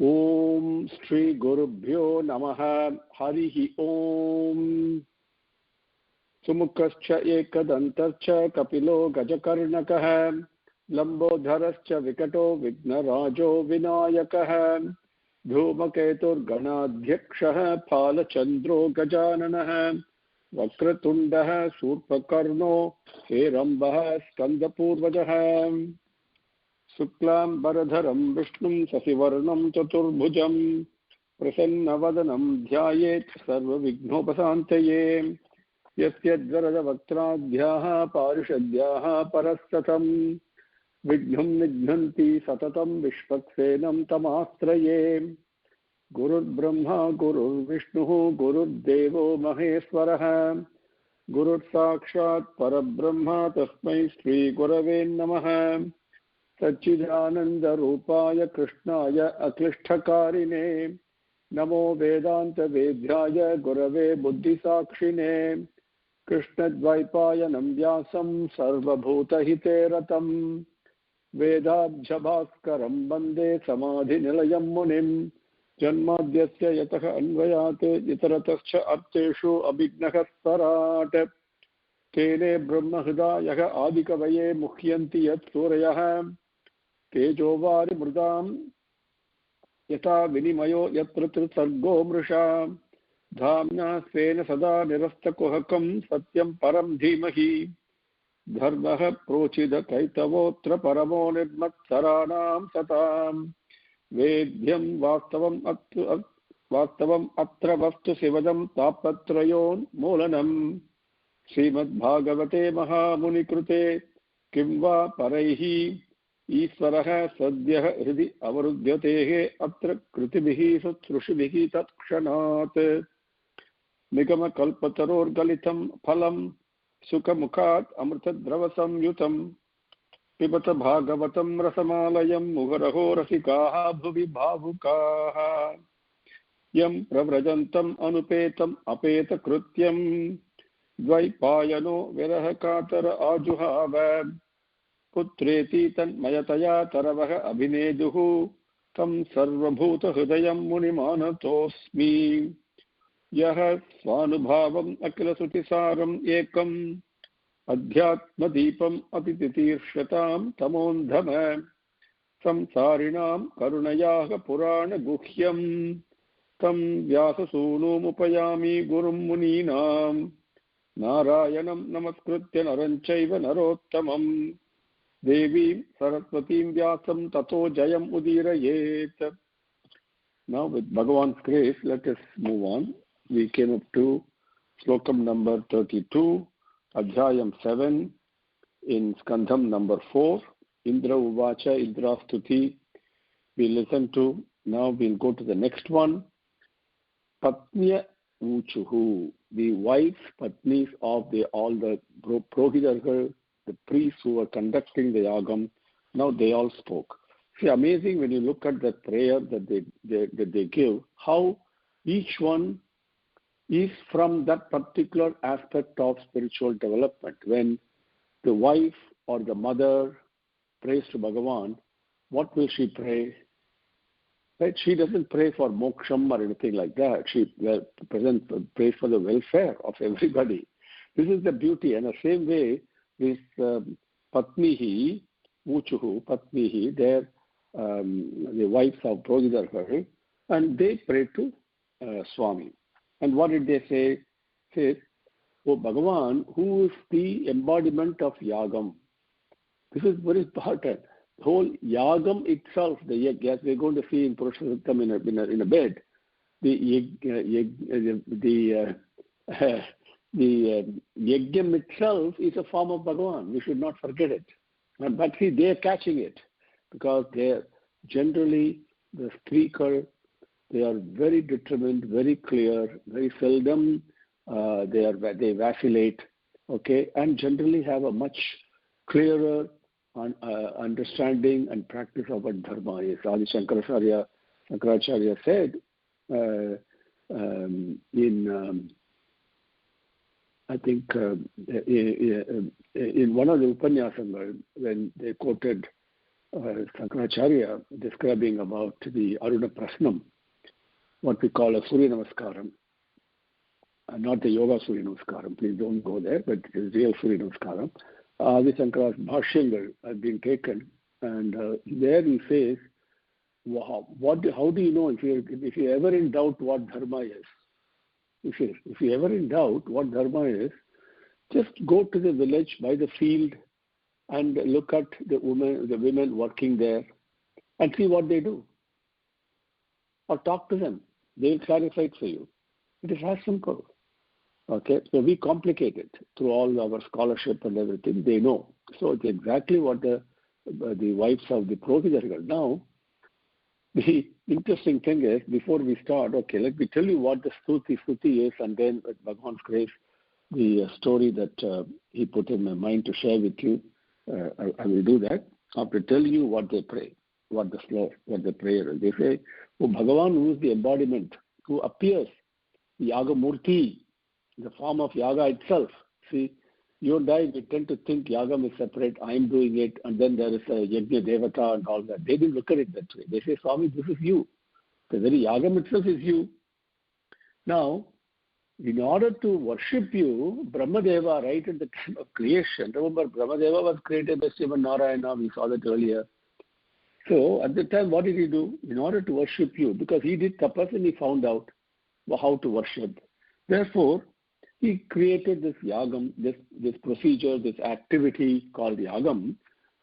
ओम श्री गुरुभ्यो नमः। हरिः ओम। सुमुखश्च एकदन्तश्च कपिलो गजकर्णकः लंबोदरश्च विकटो विघ्नराजो विनायकः धूमकेतुर्गणाध्यक्षः फालचन्द्रो गजाननः वक्रतुण्डः शूर्पकर्णो हेरम्बः स्कन्दपूर्वजः शुक्लाम्बरधरं विष्णुं शशिवर्णं चतुर्भुजं प्रसन्नवदनं ध्यायेत् सर्वविघ्नोपशान्तये यस्य वरदवक्त्राद्याः पारिषद्याः परस्ततं विघ्नं निघ्नन्ति सततं विश्वक्सेनं तमाश्रये। गुरुर्ब्रह्मा गुरुर्विष्णुः गुरुर्देवो महेश्वरः गुरुर्साक्षात् परब्रह्म तस्मै श्रीगुरवे नमः। सच्चिदानन्दरूपाय कृष्णाय अक्लिष्टकारिणे नमो वेदान्तवेद्याय गुरवे बुद्धिसाक्षिणे कृष्णद्वैपायनं व्यासं सर्वभूतहिते रतं वेदाब्जभास्करं वन्दे समाधिनिलयं मुनिं जन्माद्यस्य यतः अन्वयात् इतरतश्च अर्थेषु अभिघ्नः स्वराट् तेने ब्रह्महृदायः आदिकवये मुह्यन्ति यत् सूरयः तेजोवारिमृदां यथा विनिमयो यत्र त्रिसर्गो मृषा धाम्ना स्वेन सदा निरस्तकुहकं सत्यं परं धीमहि धर्मः प्रोचितकैतवोऽत्र परमो निर्मत्सराणां सतां वेद्यं वास्तवम् अत्र वस्तु शिवदं तापत्रयोन्मूलनम् श्रीमद्भागवते महामुनिकृते किं वा परैः ईश्वरः सद्यः हृदि अवरुध्यतेः अत्र कृतिभिः शुश्रूषिभिः तत्क्षणात् निगमकल्पतरोर्गलितं फलं सुखमुखात् अमृतद्रवसंयुतं पिबत भागवतं रसमालयं मुहुरहो रसिकाः भुवि भावुकाः यं प्रव्रजन्तम् अनुपेतम् अपेतकृत्यं द्वैपायनो विरह कातर आजुहाव पुत्रेति तन्मयतया तरवः अभिनेदुः तं सर्वभूतहृदयं मुनिमानतोऽस्मि यः स्वानुभावम् अखिलश्रुतिसारम् एकम् अध्यात्मदीपम् अतितितीर्षतां तमोन्धम संसारिणां करुणयाः पुराणगुह्यं तं व्याससूनुमुपयामि गुरुं मुनीनां नारायणं नमस्कृत्य नरं चैव नरोत्तमं देवीं सरस्वतीं व्यासं ततो जयम् उदीरयेत्. Now with Bhagavan's grace, let us move on. We came up to slokam number 32, Adhyayam 7, in Skandham number 4, Indra Uvacha, Indra Stuti. We listen to, now we'll go to the next one, Patnya Uchuhu, the wives, Patnis of all the Prohidargal, the priests who were conducting the yagam. Now they all spoke. See, amazing when you look at the prayer that they give, how each one is from that particular aspect of spiritual development. When the wife or the mother prays to Bhagavan, what will she pray? Right? She doesn't pray for moksham or anything like that. She prays for the welfare of everybody. This is the beauty. And the same way, this Patnihi, Uchuhu, Patnihi, they're the wives of Prohidargal, and they pray to Swami. And what did they say? Say, oh Bhagavan, who is the embodiment of Yagam? This is very important. The whole Yagam itself, the yag, as we're going to see in Purushottam in a bed, the Yagyam itself is a form of Bhagavan. We should not forget it. But see, they're catching it because they're generally the speaker. They are very determined, very clear, very seldom they vacillate, okay, and generally have a much clearer understanding and practice of what dharma is. Adi Shankaracharya said I think in one of the Upanyasangal, when they quoted Shankaracharya describing about the Aruna Prasnam, what we call a Surya Namaskaram, not the Yoga Surya Namaskaram, please don't go there, but it is real Surya Namaskaram. Adi Shankara's Bhashyangal have been taken, and there he says, wow, how do you know if you're ever in doubt what dharma is? If you're ever in doubt what dharma is, just go to the village by the field and look at the women working there and see what they do. Or talk to them. They'll clarify it for you. It is as simple. Okay, so we complicate it through all our scholarship and everything. They know. So it's exactly what the wives of the Purohitas. Now, the interesting thing is, before we start, okay, let me tell you what the Stuti is, and then at Bhagwan's grace, the story that he put in my mind to share with you. I will do that after telling you what they pray, what the prayer is. They say, oh Bhagavan, who is the embodiment, who appears, the Yaga Murti, the form of Yaga itself. See, you and I, we tend to think Yagam is separate, I am doing it, and then there is a Yajna Devata and all that. They didn't look at it that way. They say, Swami, this is you. The very Yagam itself is you. Now, in order to worship you, Brahmadeva, right at the time of creation, remember Brahmadeva was created by Sriman Narayana, we saw that earlier. So at the time, what did he do? In order to worship you, because he did tapas and he found out how to worship. Therefore, he created this yagam, this procedure, this activity called yagam,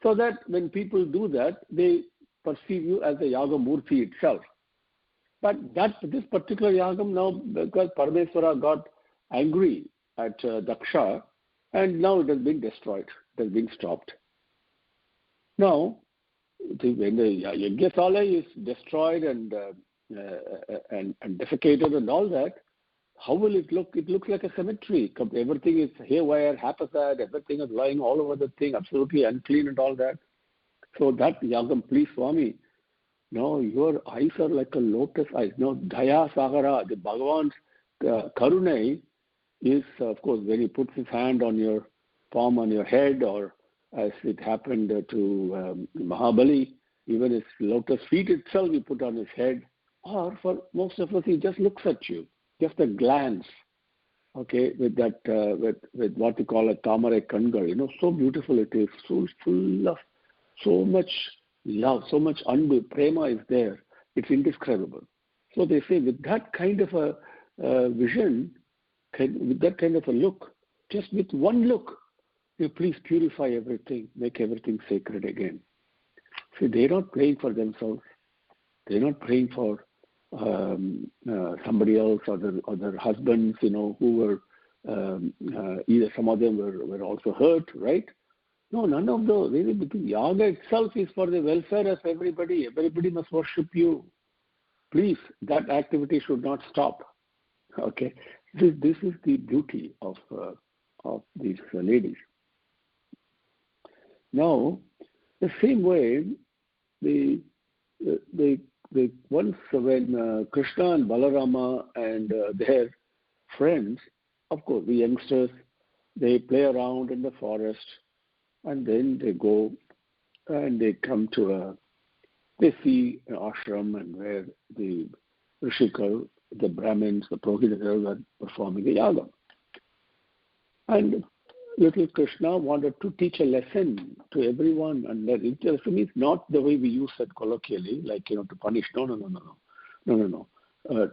so that when people do that, they perceive you as the yaga murti itself. But this particular yagam now, because Parameswara got angry at Daksha, and now it has been destroyed. It has been stopped. Now, when the Yajnasala is destroyed and defecated and all that, how will it look? It looks like a cemetery. Everything is haywire, haphazard, everything is lying all over the thing, absolutely unclean and all that. So that yagam, please, Swami, no, your eyes are like a lotus eyes. No, Daya Sagara, the Bhagavan's Karunai is, of course, when he puts his hand on your palm on your head, or as it happened to Mahabali, even his lotus feet itself he put on his head. Or for most of us, he just looks at you, just a glance, okay, with that, with what we call a Tamare Kangal. You know, so beautiful it is, so full of so much love, so much prema is there. It's indescribable. So they say with that kind of a vision, with that kind of a look, just with one look, you please purify everything, make everything sacred again. See, they're not praying for themselves. They're not praying for somebody else or their husbands, you know, who were either some of them were also hurt, right? No, none of those. Really, because Yaga itself is for the welfare of everybody. Everybody must worship you. Please, that activity should not stop. Okay, this is the beauty of these ladies. Now, the same way, the once when Krishna and Balarama and their friends, of course, the youngsters, they play around in the forest. And then they go and they come to they see an ashram and where the Rishikal, the Brahmins, the Purohitas are performing a yaga. And little Krishna wanted to teach a lesson to everyone. And that lesson is not the way we use it colloquially, like, you know, to punish. No.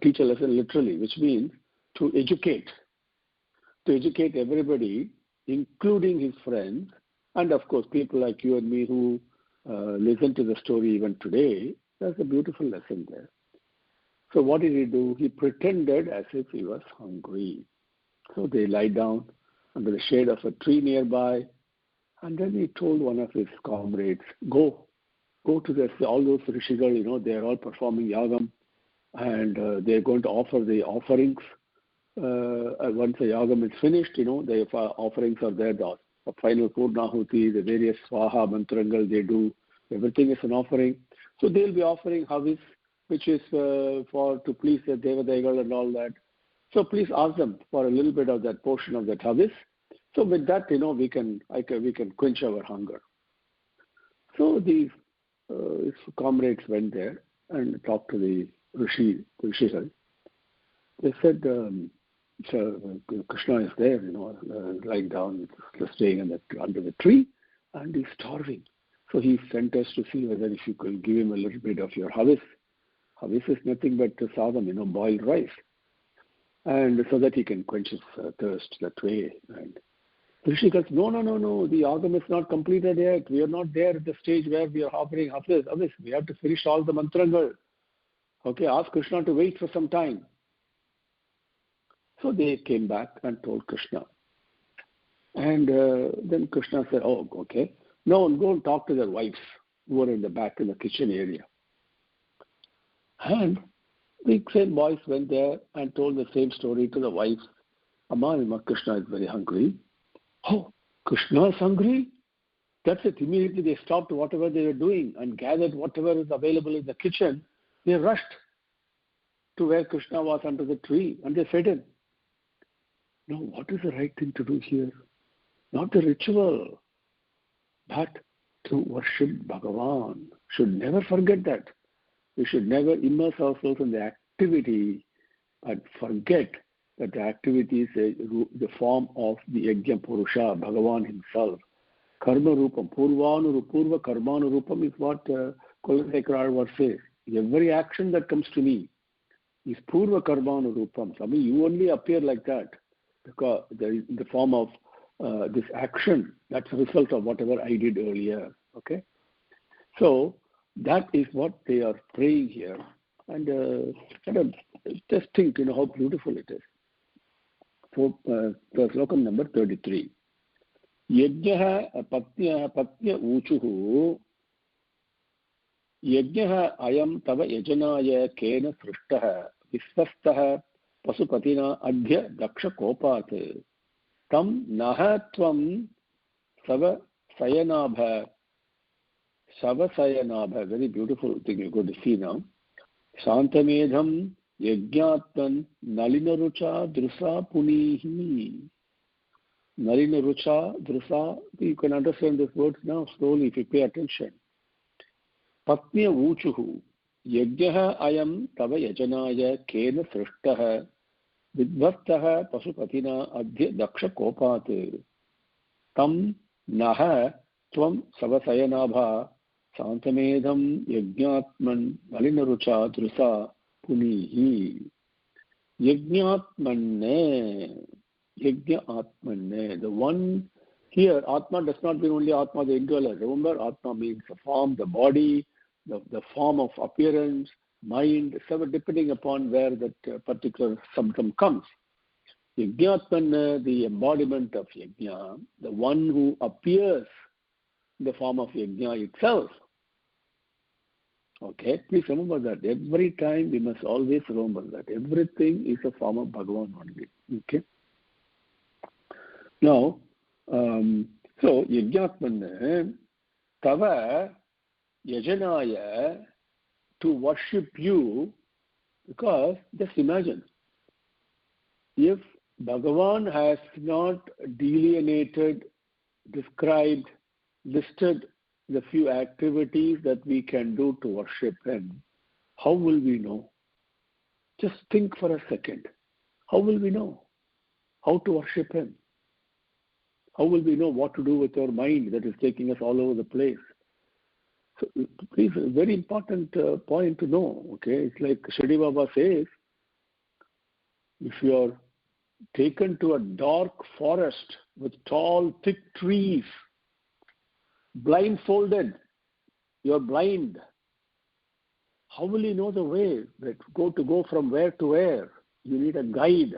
Teach a lesson literally, which means to educate everybody, including his friends, and of course, people like you and me who listen to the story even today. There's a beautiful lesson there. So what did he do? He pretended as if he was hungry. So they lie down under the shade of a tree nearby, and then he told one of his comrades, go to all those Rishigal, you know, they're all performing yagam, and they're going to offer the offerings. Once the yagam is finished, you know, the offerings are there. The final Purnahuti, the various Swaha mantrangal they do, everything is an offering. So they'll be offering Havis, which is to please the Devadaigal and all that. So please ask them for a little bit of that portion of that Havis. So with that, you know, we can quench our hunger. So these his comrades went there and talked to the Rishis. They said, so Krishna is there, lying down, staying under the tree, and he's starving. So he sent us to see whether if you could give him a little bit of your havis. Havis is nothing but sadam, boiled rice, and so that he can quench his thirst that way. And Rishi goes, no, the yagam is not completed yet. We are not there at the stage where we are offering havis. We have to finish all the mantrangal. Okay, ask Krishna to wait for some time. So they came back and told Krishna. And then Krishna said, oh, okay. No, go and talk to their wives who are in the back in the kitchen area. And the same boys went there and told the same story to the wives. Amma, Krishna is very hungry. Oh, Krishna is hungry? That's it. Immediately they stopped whatever they were doing and gathered whatever is available in the kitchen. They rushed to where Krishna was under the tree and they fed him. Now, what is the right thing to do here? Not the ritual, but to worship Bhagavan. Should never forget that. We should never immerse ourselves in the activity, but forget that the activity is the form of the Yajna Purusha, Bhagavan himself. Karma Rupam, Purva Karmanu Rupam is what Kulasekarar says. Every action that comes to me is Purva Karmanu Rupam. I mean, you only appear like that because in the form of this action. That's a result of whatever I did earlier. Okay? So, that is what they are praying here. And just think, how beautiful it is. For slokam number 33. Yajnah patnya uchuhu yajnah ayam tava yajanaya kena srishtaha visvastah pasupatina adhya daksha kopat tam naha tvam sava sayanabha. Very beautiful thing you're going to see now. Shantamedham yajnatman nalinarucha drusa punihi. Nalinarucha drusa, you can understand this words now slowly if you pay attention. Patnya uchuhu yajnah ayam tava yajanaya kena srishtaha vidvastaha pasupatina adhya daksha kopat tam naha tvam savasayanabha Santamedham yajnatman nalinarucha drusa punihi. Yajnatmanne. The one here, Atma does not mean only Atma, the indweller. Remember, Atma means the form, the body, the form of appearance, mind, so depending upon where that particular symptom comes. Yajnatmanne, the embodiment of Yajna, the one who appears in the form of Yajna itself. Okay, please remember that. Every time we must always remember that. Everything is a form of Bhagavan only. Okay. Now, so Yajnatmanne Tava Yajanaya, to worship you, because just imagine, if Bhagavan has not delineated, described, listed the few activities that we can do to worship him, how will we know? Just think for a second. How will we know how to worship him? How will we know what to do with our mind that is taking us all over the place? So, please, a very important point to know. Okay, it's like Shirdi Baba says, if you are taken to a dark forest with tall, thick trees, blindfolded, you're blind. How will you know the way that to go from where to where? You need a guide.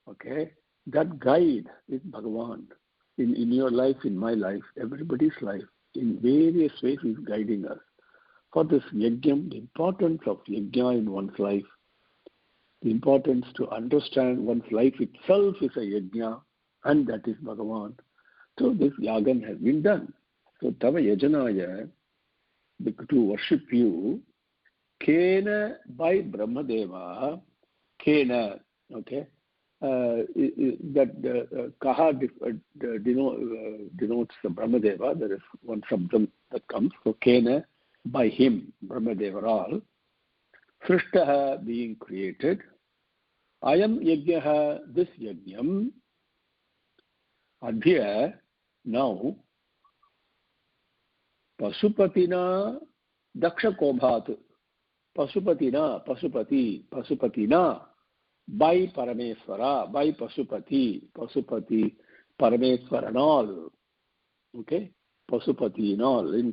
Okay? That guide is Bhagavan. In your life, in my life, everybody's life, in various ways he's guiding us. For this yajna, the importance of yajna in one's life, the importance to understand one's life itself is a yajna, and that is Bhagavan. So this yagan has been done. So Tava Yajanaya, to worship you, Kena by Brahmadeva, Kena, okay? that Kaha denotes the Brahmadeva. There is one Sabdam that comes. So Kena, by him, Brahmadeva all. Srishtaha, being created. Ayam Yajnaha, this Yajnam. Adhya, now. Pasupatina Dakshakobhat. Pasupatina, by Parameswara, by Pasupati, Parameswara and all. Okay? Pasupati and all in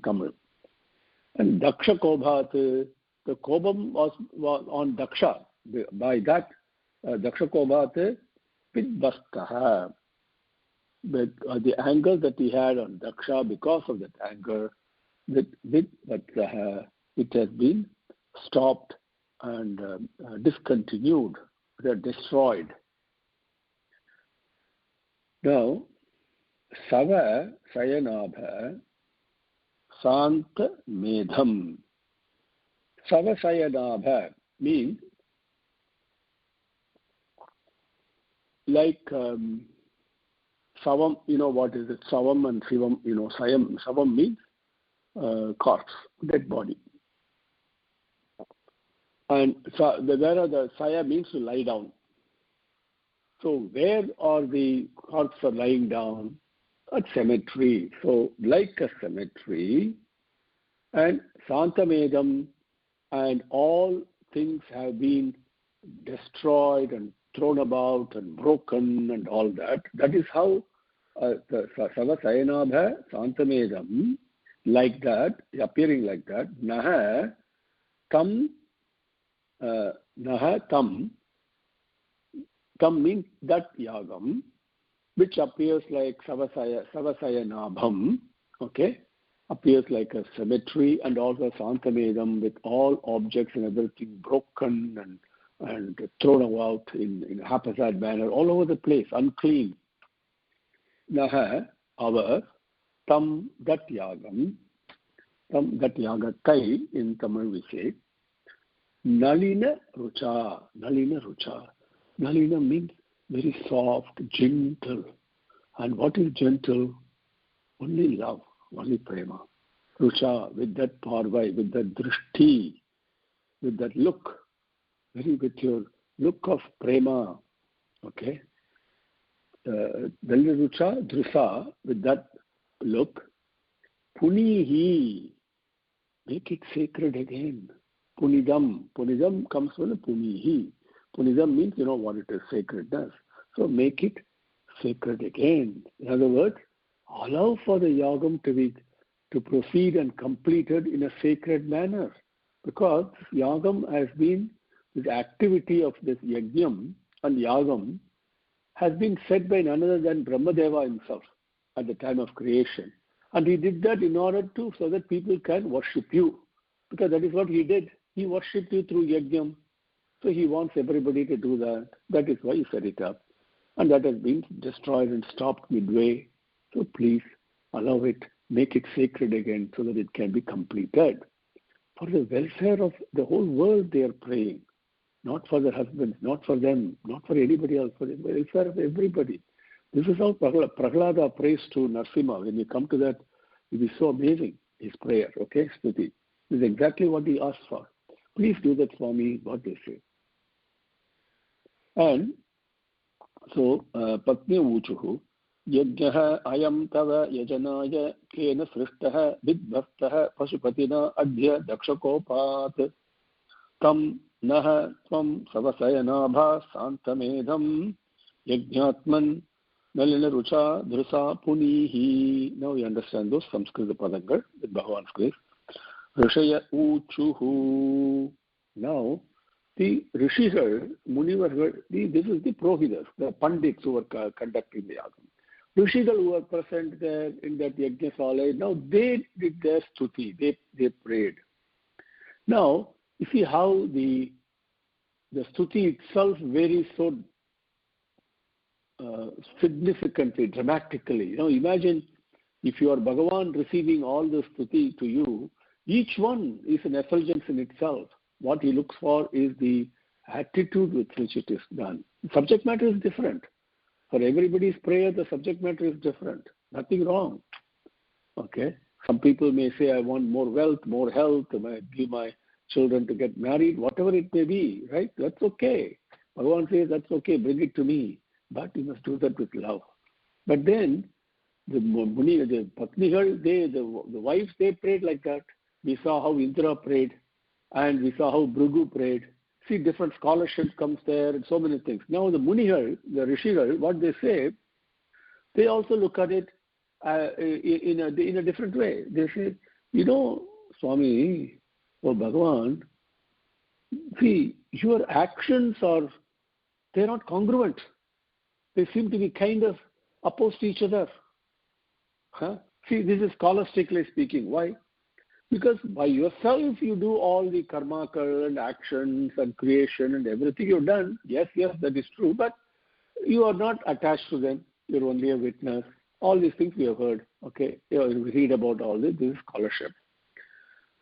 Tamil. And Dakshakobhat, the Kobam was on Daksha. By that, Dakshakobhat, Vidvastaha. The anger that he had on Daksha, because of that anger, it has been stopped and discontinued, destroyed. Now, Sava Sayanabha Santa Medham. Sava Sayanabha means like Savam, what is it? Savam and Shivam, Sayam. Savam means corpse, dead body. And where the Saya means to lie down. So where are the corpses are lying down? A cemetery. So like a cemetery, and Santamedam, and all things have been destroyed and thrown about and broken and all that. That is how the Sava Sayanabha Santamedam, like that, appearing like that, Naha Tam, Tam means that Yagam, which appears like Savasayanabham, okay, appears like a cemetery, and also Santamedam with all objects and everything broken and thrown out in a haphazard manner all over the place, unclean. Naha, our, tam dat yagam, kai in Tamil we say, nalina rucha. Nalina means very soft, gentle. And what is gentle? Only love, only prema. Rucha, with that parvai, with that drishti, with that look, with your look of prema, okay? Rucha, drusa, with that look. Punihi, make it sacred again. Punidam comes from the punihi. Punidam means, what it is, sacredness. So make it sacred again. In other words, allow for the yagam to proceed and completed in a sacred manner. Because yagam has been, this activity of this yajnam and yagam has been said by none other than Brahmadeva himself at the time of creation. And he did that in order so that people can worship you. Because that is what he did. He worshipped you through yajnam. So he wants everybody to do that. That is why he set it up. And that has been destroyed and stopped midway. So please allow it, make it sacred again so that it can be completed. For the welfare of the whole world they are praying. Not for their husbands, not for them, not for anybody else, for the welfare of everybody. This is how Prahlada prays to Narsimha. When you come to that, it is so amazing, his prayer, okay, Stuti. This is exactly what he asked for. Please do that for me, what they say. And so, Patni Uchuhu, Yajnaha ayam tava yajanaya kena srishtaha vidbhaktaha pasupatina adhya dakshakopat tam naha tvam savasayanabha santamedham yajnatman nalina rucha dhrusa punihi. Now we understand those Sanskrit padangal with Bhagavan's grace. Rishaya uchuhu. Now the Rishigal, Munivar, this is the Prohitas, the Pandits who were conducting the yagam. Rishigal who were present there in that Yajnasalaya, now they did their stuti, they prayed. Now, you see how the stuti itself varies so significantly, dramatically. Imagine if you are Bhagavan receiving all the stuti to you, each one is an effulgence in itself. What he looks for is the attitude with which it is done. The subject matter is different. For everybody's prayer, the subject matter is different. Nothing wrong. Okay? Some people may say, I want more wealth, more health, I might give my children to get married, whatever it may be, right? That's okay. Bhagavan says, that's okay, bring it to me. But you must do that with love. But then, the Patnigal, the wives, they prayed like that. We saw how Indra prayed, and we saw how Bhrigu prayed. See, different scholarship comes there, and so many things. Now, the Munigal, the Rishigal, what they say, they also look at it in a different way. They say, Swami, or Bhagavan, see, your actions they're not congruent. They seem to be kind of opposed to each other. See, this is scholastically speaking. Why? Because by yourself you do all the karma and actions and creation and everything you've done. Yes, that is true. But you are not attached to them. You're only a witness. All these things we have heard. Okay, you read about all this. This is scholarship.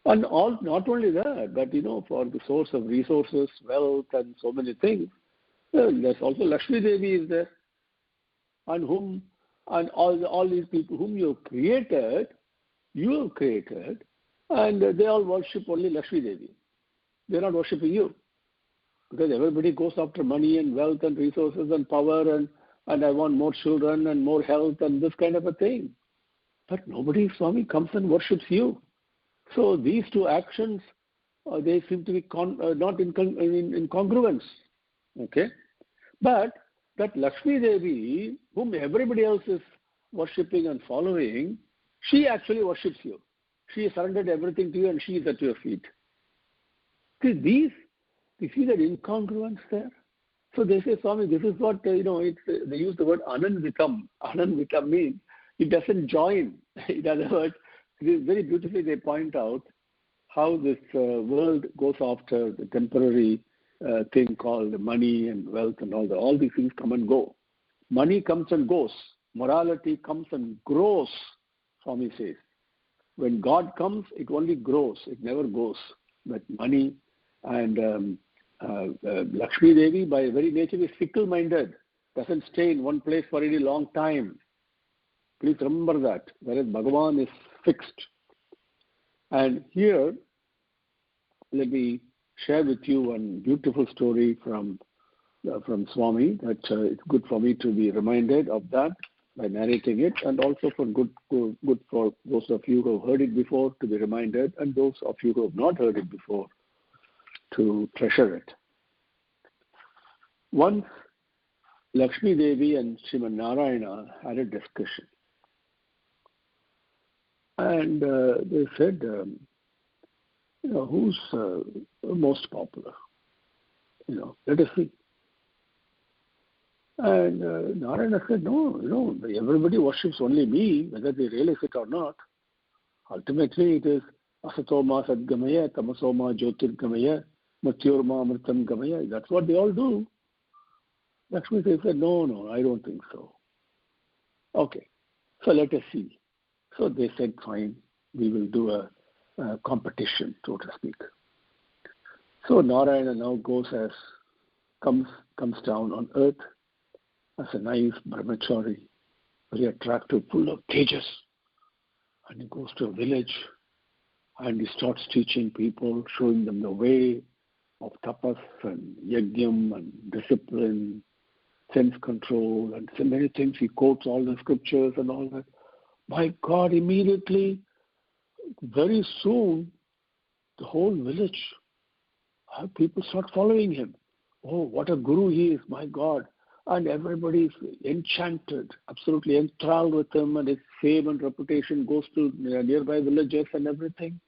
And not only that, but for the source of resources, wealth, and so many things, there's also Lakshmi Devi is there, and all these people whom you have created, and they all worship only Lakshmi Devi. They're not worshipping you, because everybody goes after money and wealth and resources and power and I want more children and more health and this kind of a thing. But nobody, Swami, comes and worships you. So these two actions, they seem to be not in congruence. Okay? But that Lakshmi Devi, whom everybody else is worshipping and following, she actually worships you. She surrendered everything to you and she is at your feet. See, you see that incongruence there? So they say, Swami, this is what, they use the word ananvitam. Ananvitam means it doesn't join. In other words, very beautifully they point out how this world goes after the temporary thing called money and wealth and all these things come and go. Money comes and goes. Morality comes and grows, Swami says. When God comes, it only grows. It never goes. But money and Lakshmi Devi, by very nature, is fickle-minded. Doesn't stay in one place for any long time. Please remember that. Whereas Bhagavan is fixed. And here, let me share with you one beautiful story from Swami that it's good for me to be reminded of that by narrating it, and also for good for those of you who have heard it before to be reminded, and those of you who have not heard it before to treasure it. Once Lakshmi Devi and Sriman Narayana had a discussion, and they said, who's most popular? Let us see. And Narayana said, no, everybody worships only me, whether they realize it or not. Ultimately, it is Asatoma Sadgamaya, Tamasoma Jyotirgamaya, Matyorma Amritam Gamaya. That's what they all do. Lakshmi said, no, I don't think so. Okay, so let us see. So they said, fine, we will do a competition, so to speak. So Narayana now comes down on earth as a nice brahmachari, very attractive, full of tejas. And he goes to a village and he starts teaching people, showing them the way of tapas and yajnam and discipline, sense control, and so many things. He quotes all the scriptures and all that. My God, immediately, very soon, the whole village, people start following him. Oh, what a guru he is, my God. And everybody is enchanted, absolutely enthralled with him, and his fame and reputation goes to nearby villages and everything.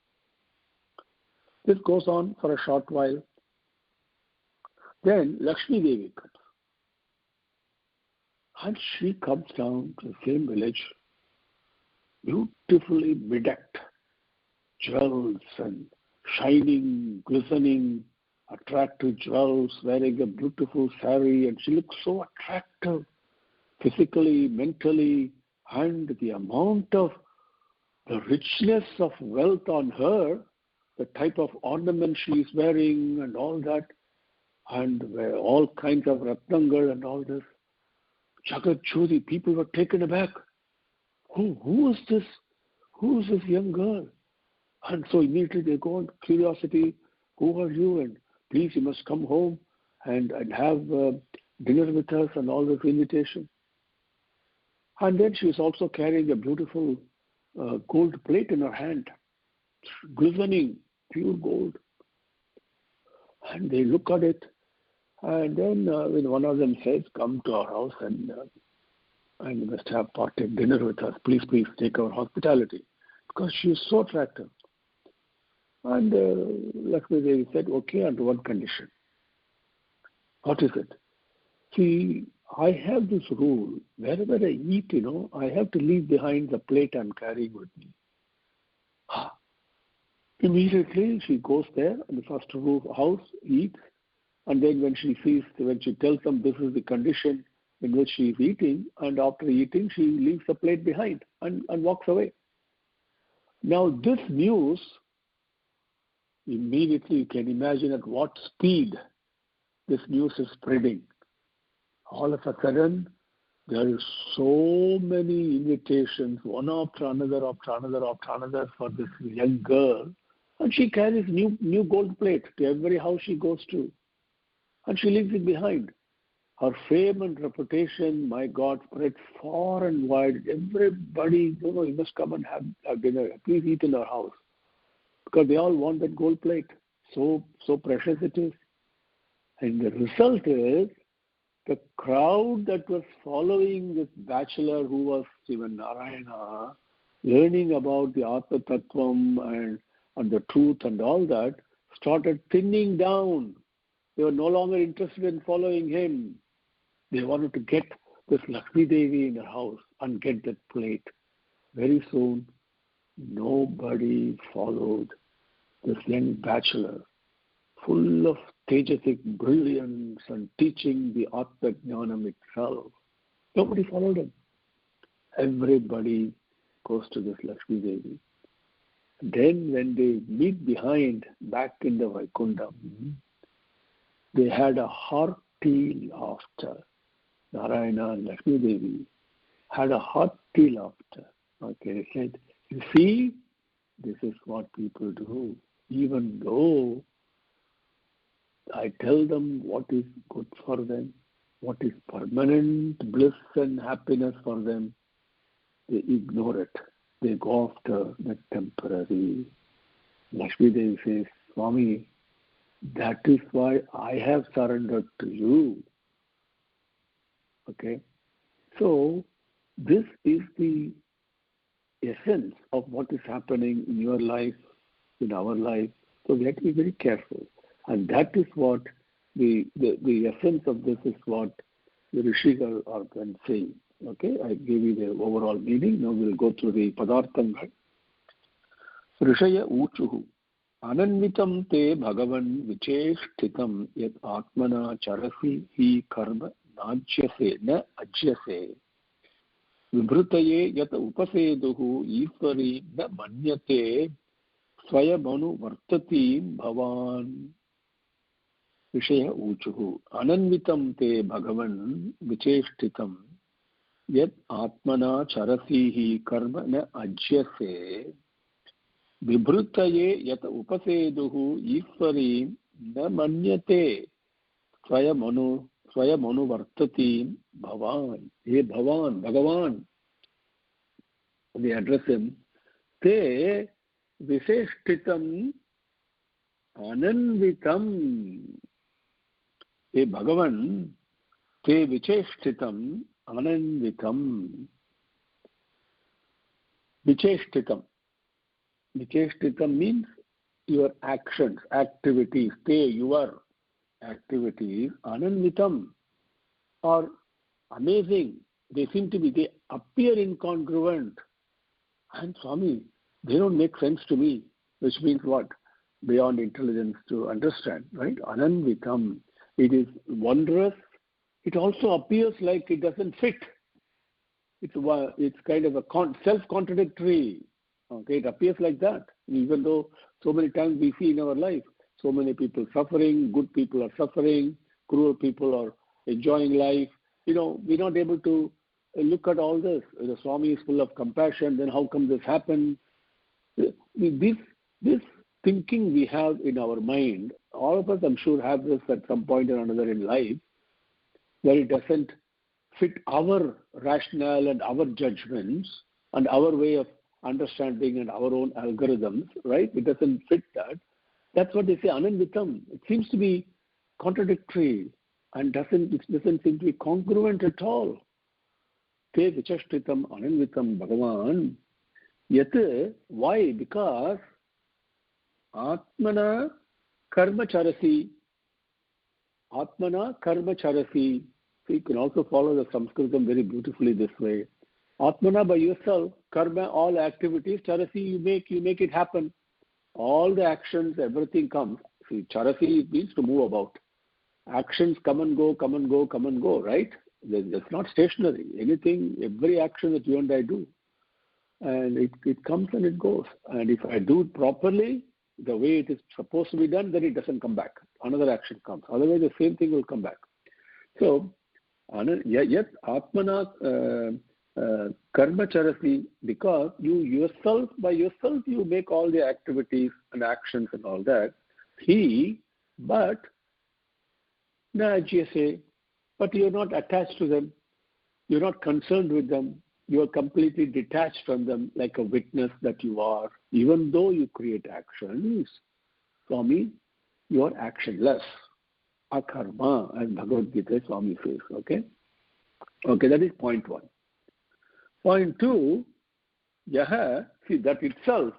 This goes on for a short while. Then Lakshmi Devi comes. And she comes down to the same village, beautifully bedecked, jewels and shining, glistening, attractive jewels, wearing a beautiful sari, and she looks so attractive physically, mentally, and the amount of the richness of wealth on her, the type of ornament she is wearing and all that. and where all kinds of Ratnangal and all this. Jagat Jyoti, people were taken aback. Who is this? Who is this young girl? And so immediately they go on curiosity. Who are you? And please, you must come home and have dinner with us and all this invitation. And then she was also carrying a beautiful gold plate in her hand, glistening, pure gold. And they look at it, and then when one of them says, "Come to our house and you must have parted dinner with us. Please take our hospitality," because she is so attractive. And Lakshmi Devi said, "Okay, under one condition." What is it? See, I have this rule. Wherever I eat, I have to leave behind the plate I'm carrying with me. Immediately she goes there in the first house, eats, and then when she tells them this is the condition in which she is eating, and after eating she leaves the plate behind and walks away. Now this news, immediately you can imagine at what speed this news is spreading. All of a sudden, there is so many invitations, one after another, for this young girl. And she carries new gold plate to every house she goes to. And she leaves it behind. Her fame and reputation, my God, spreads far and wide. Everybody, you must come and have dinner. Please eat in our house. Because they all want that gold plate. So precious it is. And the result is, the crowd that was following this bachelor who was Sriman Narayana, learning about the Atma Tattvam and the truth and all that, started thinning down. They were no longer interested in following him. They wanted to get this Lakshmi Devi in her house and get that plate. Very soon, nobody followed this young bachelor, full of Tejasic brilliance and teaching the Atma Jnanam itself. Nobody followed him. Everybody goes to this Lakshmi Devi. Then when they meet back in the Vaikundam, they had a hearty laughter. Narayana and Lakshmi Devi had a hearty laughter. Okay, they said, "You see, this is what people do. Even though I tell them what is good for them, what is permanent bliss and happiness for them, they ignore it. They go after the temporary." Lakshmi Devi says, "Swami, that is why I have surrendered to you." Okay? So, this is the essence of what is happening in your life, in our life. So, we have to be very careful. And that is what the essence of this is what the Rishis are saying. Okay, I gave you the overall meaning. Now we'll go through the Padarthangal. Rishaya Uchuhu. Ananvitam te Bhagavan Vicheshtitam yat Atmana Charasi hi karma najyase na ajyase. Vibhrutaye yat upaseduhu Isvari na manyate swayamanu vartati bhavan. Vishaya Uchuhu. Ananvitam te Bhagavan Vicheshtitam yat Atmana Charasihi karma na ajyase. Vibhrutaye yat upaseduhu Isvari na manyate swayamanu vartati bhavan. Hey Bhagavan. They address him. Te Visheshtitam Ananvitam. Hey Bhagavan, te vicheshtitam ananvitam. Vicheshtitam. Vicheshtitam means your actions, activities. Your activities, ananvitam, are amazing. They appear incongruent. And Swami, they don't make sense to me. Which means what? Beyond intelligence to understand, right? Ananvitam. It is wondrous. It also appears like it doesn't fit. It's kind of a self-contradictory. Okay, it appears like that, even though so many times we see in our life So many people suffering, good people are suffering, cruel people are enjoying life. We're not able to look at all this. The Swami is full of compassion, then how come this happened? This thinking we have in our mind, all of us I'm sure have this at some point or another in life, where it doesn't fit our rationale and our judgments and our way of understanding and our own algorithms, right? It doesn't fit that. That's what they say, ananvitam. It seems to be contradictory and it doesn't seem to be congruent at all. Te vichashtritam ananvitam bhagavan. Yat, why? Because atmana karma charasi. Atmana karma charasi. So you can also follow the Sanskritam very beautifully this way. Atmana, by yourself, karma, all activities, charasi, you make it happen. All the actions, everything comes. See, charasi means to move about. Actions come and go, right? It's not stationary. Anything, every action that you and I do. And it comes and it goes. And if I do it properly, the way it is supposed to be done, then it doesn't come back. Another action comes. Otherwise, the same thing will come back. So, yet atmana karma charasi, because by yourself, you make all the activities and actions and all that. But you're not attached to them. You're not concerned with them. You are completely detached from them, like a witness that you are. Even though you create actions, Swami, you are actionless. Akarma, as Bhagavad Gita Swami says. Okay, that is point one. Point two, see that itself,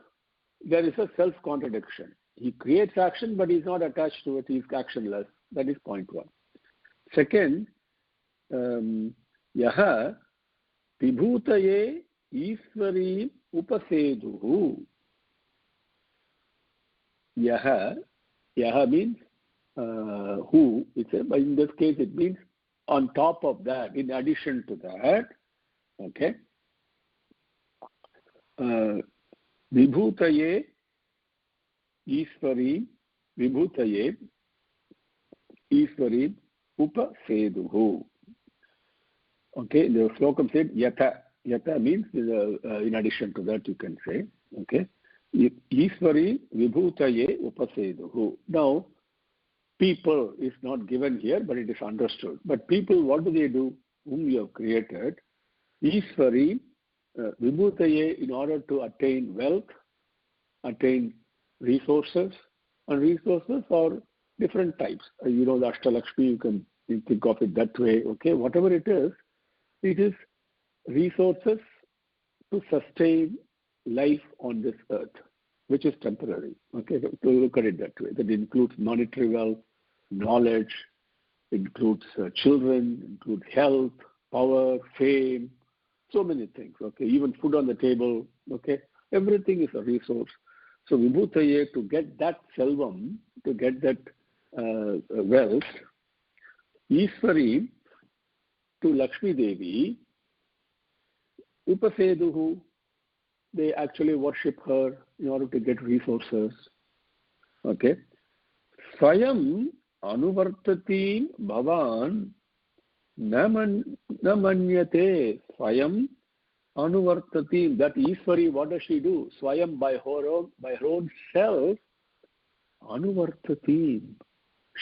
there is a self-contradiction. He creates action, but he's not attached to it. He's actionless. That is point one. Second, vibhutaye Ishwari upaseduhu. Yaha means who. In this case, it means on top of that, in addition to that. Okay. Vibhutaye Ishwari upaseduhu. Okay, the slokam said yata. Yata means in addition to that, you can say. Okay. Ishwari vibhutaye upaseduhu. Now, people is not given here, but it is understood. But people, what do? Whom you have created. Ishwari vibhutaye, in order to attain wealth, attain resources, and resources are different types. The Ashtalakshmi, you can think of it that way. Okay, whatever it is resources to sustain life on this earth, which is temporary. Okay, so look at it that way. That includes monetary wealth, knowledge, includes children, includes health, power, fame, so many things. Okay, even food on the table. Okay, everything is a resource. So vibhutaye, to get that selvam, to get that wealth, Ishwari, to Lakshmi Devi, upaseduhu, they actually worship her in order to get resources. Okay. Swayam anuvartati bhavan namanyate. Swayam anuvartati. That Ishwari, what does she do? Swayam, by her own self, anuvartati.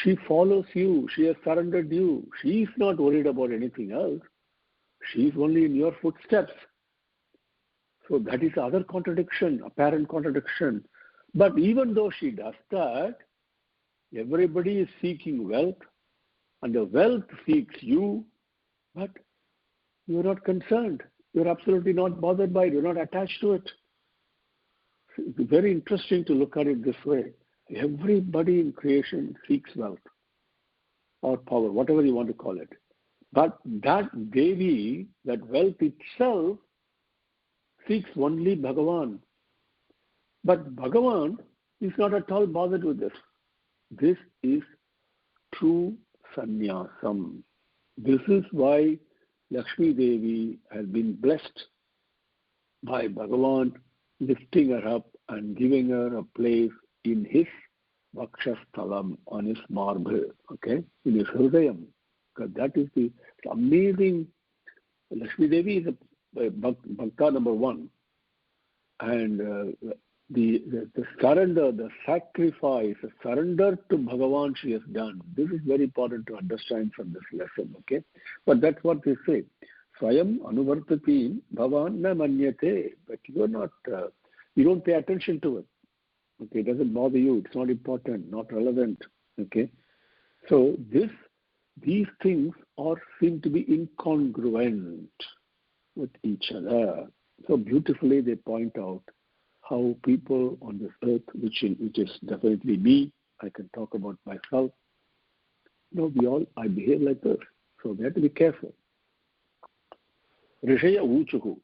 She follows you. She has surrendered you. She is not worried about anything else. She is only in your footsteps. So that is other contradiction, apparent contradiction. But even though she does that, everybody is seeking wealth, and the wealth seeks you, but you're not concerned. You're absolutely not bothered by it. You're not attached to it. It's very interesting to look at it this way. Everybody in creation seeks wealth or power, whatever you want to call it. But that Devi, that wealth itself, seeks only Bhagavan. But Bhagavan is not at all bothered with this. This is true sannyasam. This is why Lakshmi Devi has been blessed by Bhagavan lifting her up and giving her a place in his Vakshasthalam, on his marble, okay, in his hridayam. Because that is the amazing. Lakshmi Devi is a bhakta number one. And the surrender, the sacrifice, the surrender to Bhagavan she has done. This is very important to understand from this lesson, okay? But that's what they say. Swayam anuvartati bhavan na manyate. But you're not, you don't pay attention to it. Okay, it doesn't bother you. It's not important, not relevant. Okay, so these things seem to be incongruent with each other. So beautifully they point out how people on this earth, which is definitely me, I can talk about myself. I behave like this. So we have to be careful. Rishaya uchuhu.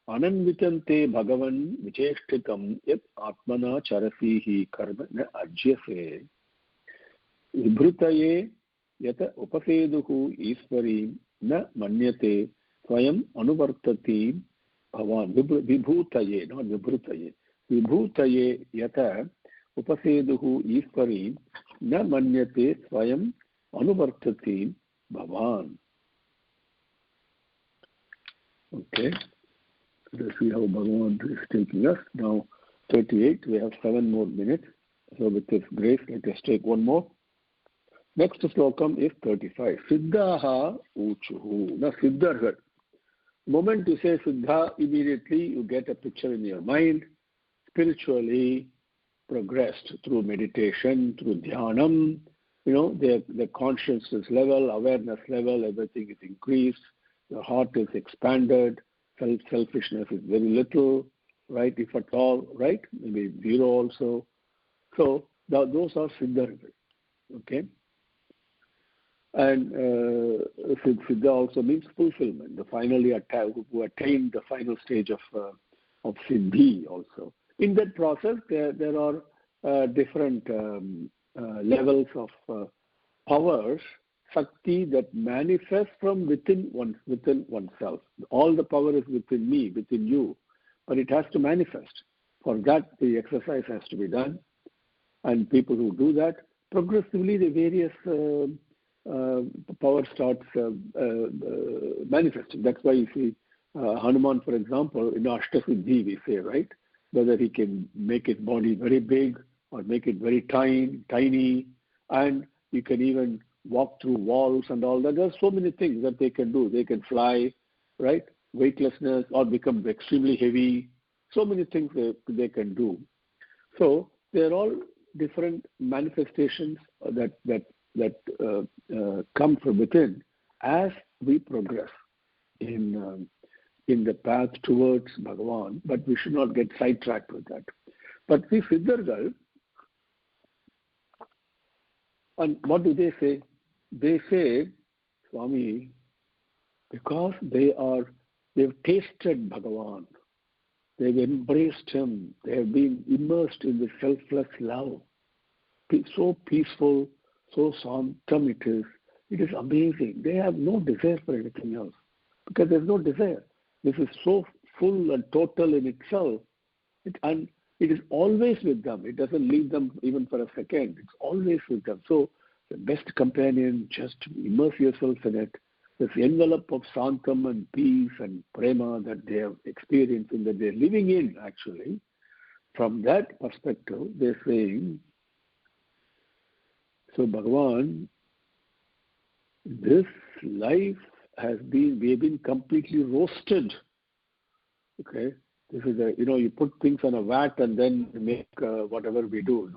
Ananvitante bhagavan vicheshtikam yat atmana charasihi karma na ajyase vibhrutaye yata upaseduhu isvarim na manyate swayam anuvartati bhavan vibhutaye, not vibhrutaye, vibhutaye yata upaseduhu isvarim na manyate swayam anuvartati bhavan. Okay. Let's see how Bhagavan is taking us. Now, 38, we have 7 more minutes. So with this grace, let us take one more. Next slokam is 35. Siddhaha uchuhu. Now, Siddharhat. The moment you say Siddha, immediately you get a picture in your mind. Spiritually progressed through meditation, through dhyanam. The consciousness level, awareness level, everything is increased. Your heart is expanded. Selfishness is very little, right? If at all, right? Maybe zero also. So those are siddha, okay? And siddha also means fulfillment. Who attained the final stage of siddhi also. In that process, there are different levels of powers. Shakti that manifests from within oneself. All the power is within me, within you, but it has to manifest. For that, the exercise has to be done, and people who do that, progressively the various power starts manifesting. That's why you see Hanuman, for example, in Ashtasiddhi we say, right? Whether he can make his body very big or make it very tiny, and you can even walk through walls and all that. There are so many things that they can do. They can fly, right? Weightlessness, or become extremely heavy. So many things they can do. So they're all different manifestations that come from within as we progress in the path towards Bhagavan. But we should not get sidetracked with that. But see, Siddhargal, and what do they say? They say, Swami, because they've tasted Bhagavan, they've embraced him, they have been immersed in the selfless love. So peaceful, so santam it is. It is amazing. They have no desire for anything else because there's no desire. This is so full and total in itself, and it is always with them. It doesn't leave them even for a second. It's always with them. So the best companion, just immerse yourself in it. This envelope of santam and peace and prema that they have experienced and that they're living in, actually, from that perspective, they're saying, so Bhagavan, this life we have been completely roasted. Okay? This is you put things on a vat and then make whatever we do,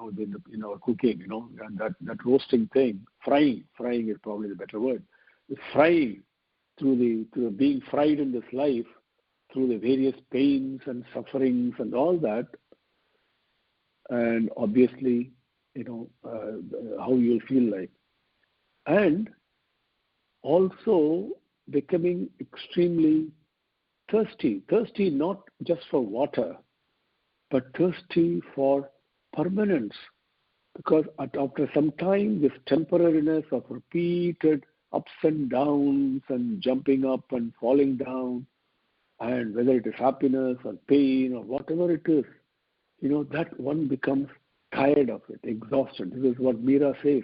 in our cooking, and that roasting thing, frying is probably the better word. The frying, through being fried in this life, through the various pains and sufferings and all that, and obviously, how you'll feel like. And also becoming extremely thirsty not just for water, but thirsty for permanence. Because after some time, this temporariness of repeated ups and downs and jumping up and falling down, and whether it is happiness or pain or whatever it is, that one becomes tired of it, exhausted. This is what Meera says.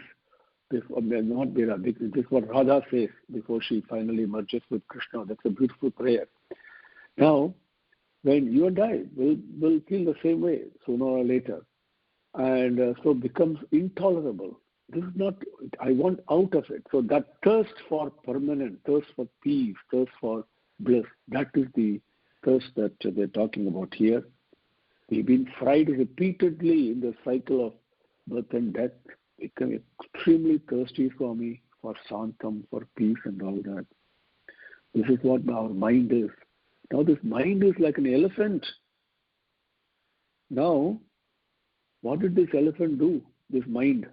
Not Meera, this is what Radha says before she finally merges with Krishna. That's a beautiful prayer. Now, when you and I will feel the same way sooner or later, and so becomes intolerable. This is not, I want out of it. So that thirst for permanent, thirst for peace, thirst for bliss, that is the thirst that they're talking about here. We've been fried repeatedly in the cycle of birth and death, become extremely thirsty for me, for Santam, for peace and all that. This is what our mind is. Now this mind is like an elephant. Now, what did this elephant do, this mind?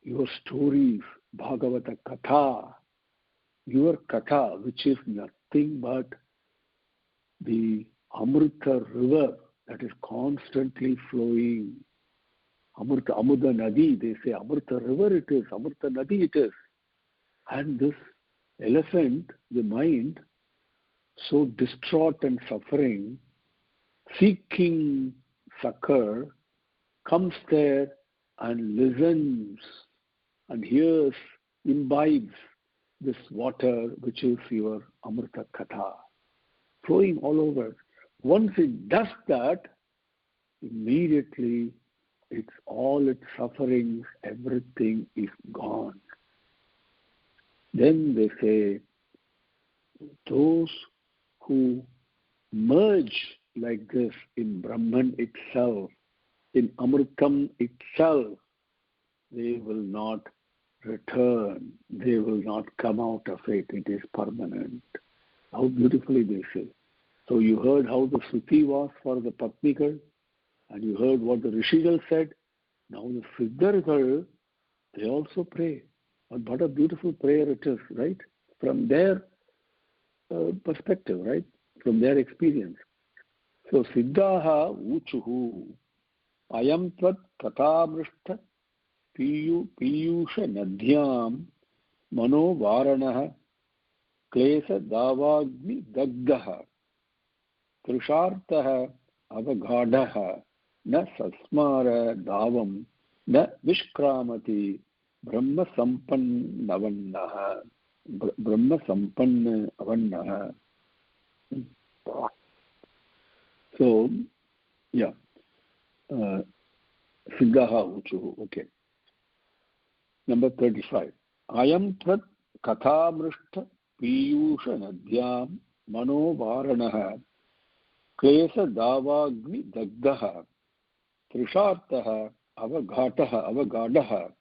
Your stories, Bhagavata Katha, your Katha, which is nothing but the Amrita river that is constantly flowing. Amrita Nadi, they say Amrita river it is, Amrita Nadi it is. And this elephant, the mind, so distraught and suffering, seeking succor, comes there and listens and hears, imbibes this water which is your Amrita Katha, flowing all over. Once it does that, immediately all its sufferings, everything is gone. Then they say, those who merge like this in Brahman itself, in Amritam itself, they will not return. They will not come out of it. It is permanent. How beautifully they say. So you heard how the Suti was for the Patnikal, and you heard what the Rishigal said. Now the Siddhargal, they also pray. And what a beautiful prayer it is, right? From their perspective, right? From their experience. So Siddhaha Uchuhu Ayam Tvat Katamrishta Piyusha Nadhyam Mano Varanaha Klesa Davagni Dagdaha Trishartaha Avagadaha Na Sasmara Davam Na Vishkramati Brahma Sampannavannaha Brahma Sampannavannaha. So, yeah. Siddhaha Uchuhu. Okay. Number 35. Ayam Tvat Kathamrishta Piyusha Nadhyam Mano Varanaha Klesa Davagni Dagdaha Trishartaha Avagadaha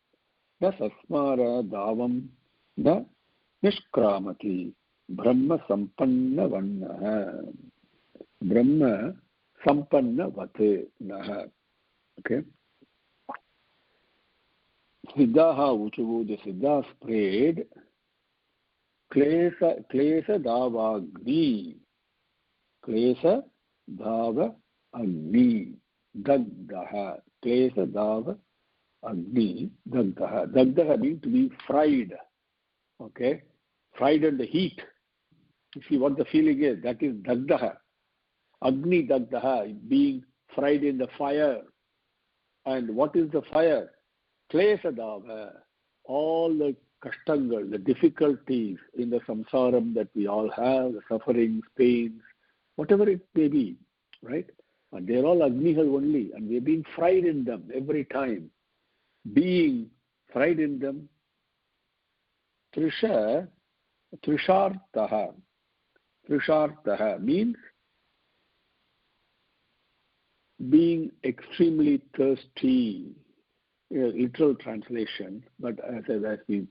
Na Sasmara Davam Na Nishkramati Brahma Sampannavannaha Brahma Sampannavate Naha. Okay. Siddhaha Uchuvu, the Siddhas prayed Klesa Davagni Klesa Dava Agni Dagdaha Klesa Dava Agni Dagdaha. Dagdaha means to be fried. Okay? Fried in the heat. You see what the feeling is. That is Dagdaha. Agni Dagdaha, being fried in the fire. And what is the fire? Klesa Dava. All the kashtangal, the difficulties in the samsaram that we all have, the sufferings, pains, whatever it may be, right? And they're all Agnihal only, and we're being fried in them every time. Being fried in them, Trishartaha. Trishartaha means being extremely thirsty. Literal translation, but as we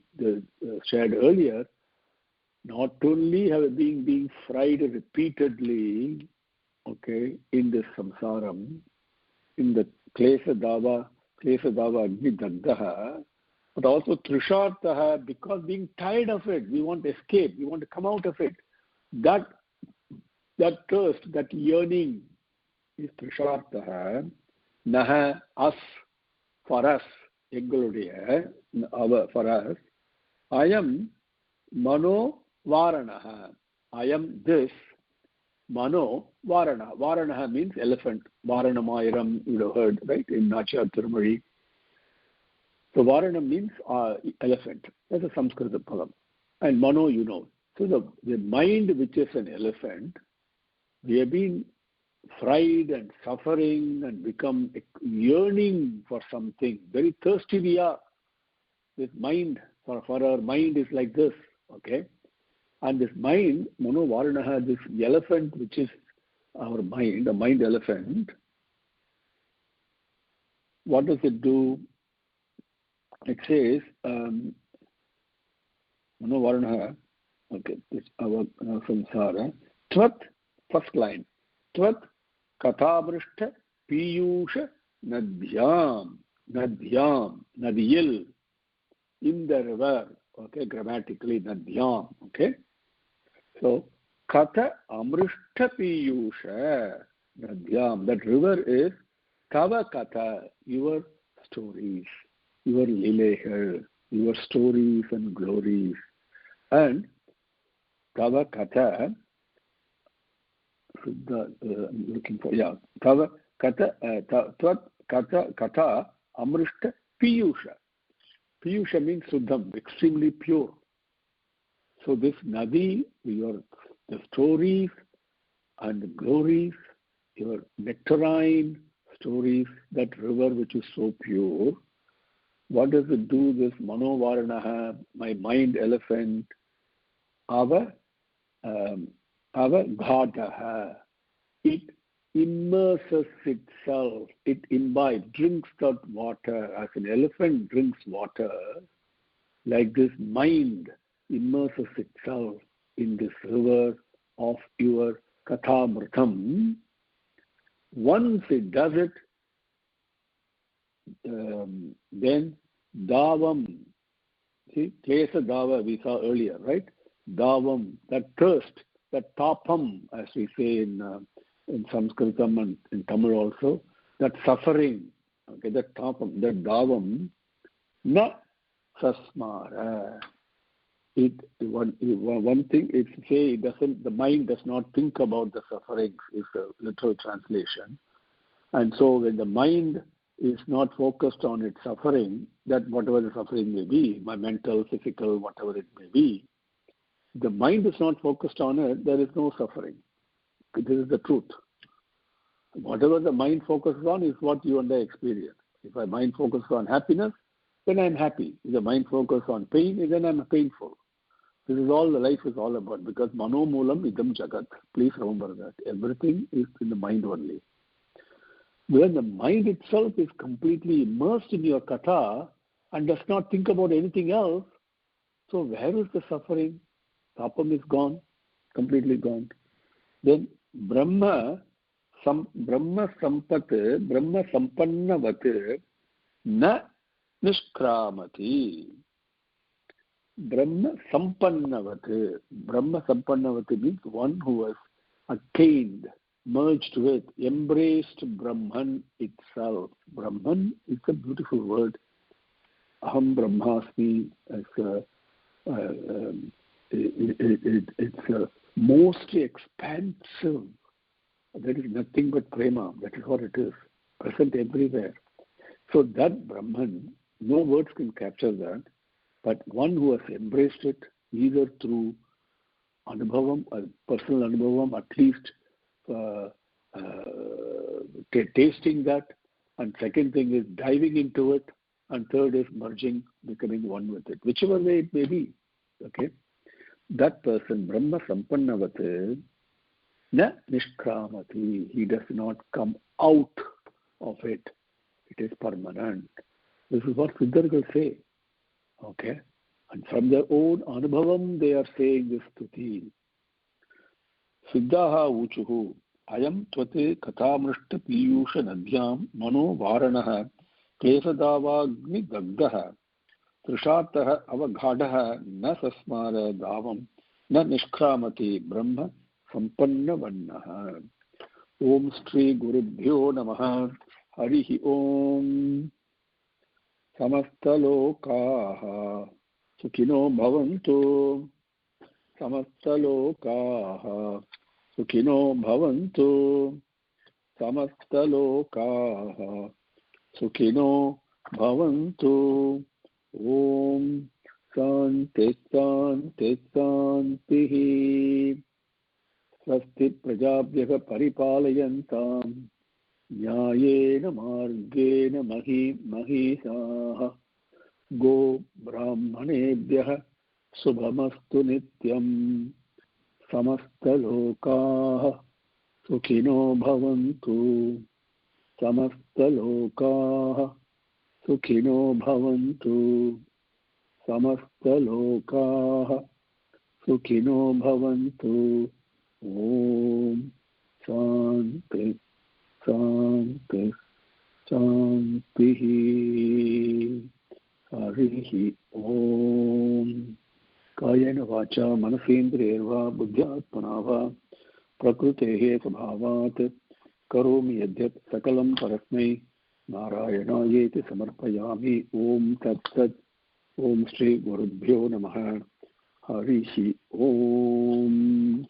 shared earlier, not only have being fried repeatedly, okay, in this samsaram, in the klesa dava agni dagdaha, but also trishartaha, because being tired of it, we want to escape, we want to come out of it. That thirst, that yearning is trishartaha, naha, us, for us, for us, I am mano varanaha. I am this Mano Varana. Varana means elephant. Varanamayiram, you have heard, right, in Nachar Tirumari. So Varana means elephant. That's a Sanskrit palam. And Mano, you know. So the mind, which is an elephant, we have been fried and suffering and become yearning for something. Very thirsty we are. This mind, for our mind is like this, okay? And this mind, Mano Varanaha, this elephant, which is our mind, a mind elephant, what does it do? It says, Mano Varanaha, okay, it's our samsara. Tvat, first line. Tvat kathavrishta piyusha nadhyam. Nadhyam, nadiyil, in the river, okay, grammatically, nadhyam, okay. So, katha amrishta piyusha nadhyam. That river is tava katha, your stories, your lilehal, your stories and glories. And tava katha, I'm looking for, yeah, tava katha, tvat katha amrishta piyusha. Piyusha means Suddham, extremely pure. So this Nadi, the stories and the glories, your nectarine stories, that river which is so pure, what does it do, this Mano Varanaha, my mind elephant, Ava Ghadaha, it immerses itself, it imbibes, drinks that water, as an elephant drinks water, like this mind immerses itself in this river of your Kathamritam. Once it does it, then Davam, see, Klesa Dava we saw earlier, right? Davam, that thirst, that tapam, as we say in Sanskritam and in Tamil also, that suffering, okay, that tapam, that davam, na sasmara. One thing is say it doesn't. The mind does not think about the sufferings. Is the literal translation, and so when the mind is not focused on its suffering, that whatever the suffering may be, my mental, physical, whatever it may be, the mind is not focused on it. There is no suffering. This is the truth. Whatever the mind focuses on is what you and I experience. If my mind focuses on happiness, then I'm happy. If the mind focuses on pain, then I'm painful. This is all the life is all about, because mano moolam idam jagat. Please remember that. Everything is in the mind only. When the mind itself is completely immersed in your katha and does not think about anything else, so where is the suffering? Tapam is gone, completely gone. Then Brahma sampat, Brahma sampannavat na nishkramati. Brahma sampannavat. Brahma sampannavat means one who has attained, merged with, embraced Brahman itself. Brahman is a beautiful word. Aham Brahmasmi. It's a mostly expansive. There is nothing but prema. That is what it is. Present everywhere. So that Brahman, no words can capture that, but one who has embraced it, either through anubhavam, personal anubhavam, at least tasting that, and second thing is diving into it, and third is merging, becoming one with it, whichever way it may be. Okay, that person, Brahma Sampannavat, na nishkramati, he does not come out of it. It is permanent. This is what Siddhar will say. Okay, and from their own anubhavam they are saying this stuti. Siddhaha uchuhu ayam tvate kathamrishta piyusha nadhyam mano varanaha klesadavagni dagdaha trishatah avaghadaha na sasmara davam na nishkramati brahma sampannavannaha. Om Shri Gurubhyo Namaha. Harihi Om. Samastalokaha Sukhino Bhavantu. Samastalokaha सुखिनो भवन्तु समस्तलोकाः सुखिनो भवन्तु। ओम शांति शांति शांतिः। स्वस्ति प्रजाभ्यः परिपालयन्तां न्यायेन मार्गेण महिषाः। गो ब्राह्मणेभ्यः शुभमस्तु नित्यं। समस्तलोकाः सुखिनो भवन्तु। समस्तलोकाः सुखिनो भवन्तु। समस्तलोकाः सुखिनो भवन्तु। ओम शांति शांति शांतिः। हरिः ओम। कायेन वाचा मनसेन्द्रियैर्वा बुद्ध्यात्मना वा प्रकृतेः स्वभावात् करोमि यद्यत् सकलं परस्मै नारायणायेति समर्पयामि। ओम तत्सत्। ओम श्री गुरुभ्यो नमः। हरिः ओम।